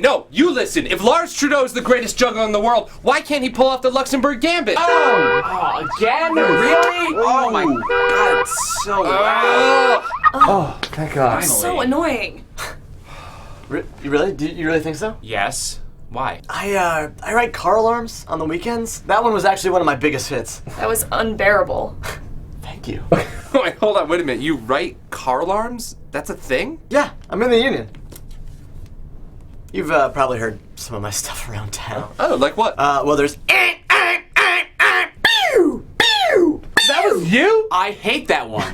no, you listen. If Lars Trudeau is the greatest juggler in the world, why can't he pull off the Luxembourg Gambit? Oh, again? Really? Oh my God, it's so loud. Oh, thank God. Finally. So annoying. You really? Do you really think so? Yes. Why? I write car alarms on the weekends. That one was actually one of my biggest hits. That was unbearable. Thank you. Wait, hold on, wait a minute. You write car alarms? That's a thing? Yeah, I'm in the union. You've probably heard some of my stuff around town. Oh, like what? Well, there's. That was you? I hate that one.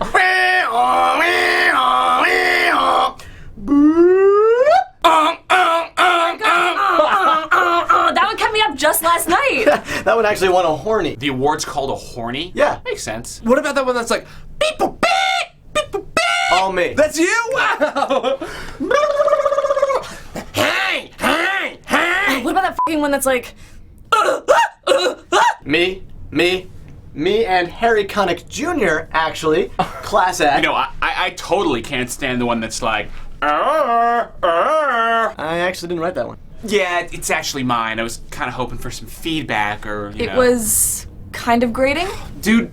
That one kept me up just last night. That one actually won a horny. The award's called a horny? Yeah. Makes sense. What about that one that's like beep boop beep beep boop beep? All me. That's you? Wow! Hey! What about that fucking one that's like... Me, and Harry Connick Jr. actually. Class act. You know, I totally can't stand the one that's like, I actually didn't write that one. Yeah, it's actually mine. I was kind of hoping for some feedback or, you know. It was kind of grating. Dude,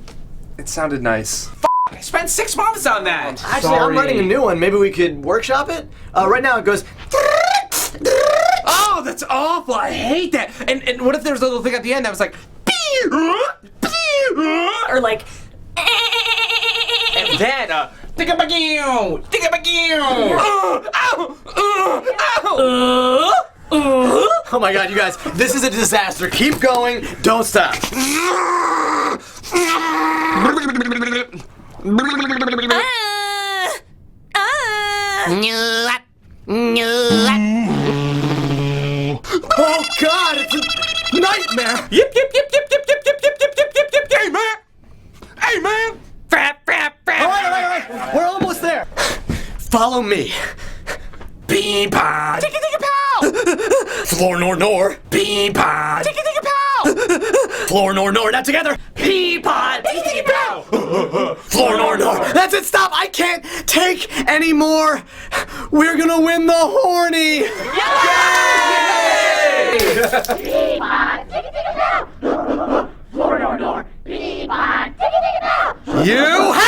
it sounded nice. I spent 6 months on that. Actually, I'm writing a new one. Maybe we could workshop it? Right now it goes. Oh, that's awful. I hate that. And what if there's a little thing at the end that was like Or like... and then Digga-bagoo! Oh my God, you guys, this is a disaster. Keep going. Don't stop. Oh God, it's a nightmare. Yip yip yip yip yip yip yip yip yip yip yip yip. Hey man. Hey man. Frap frap frap. All right. We're almost there. Follow me. Bean pod. Digga digga pow! Floor nor. Bean pod. Digga digga pow! Floor nor. Not together. Bean pod. Digga digga pow! Floor nor. That's it. Stop. I can't take any more. We're gonna win the horny. You have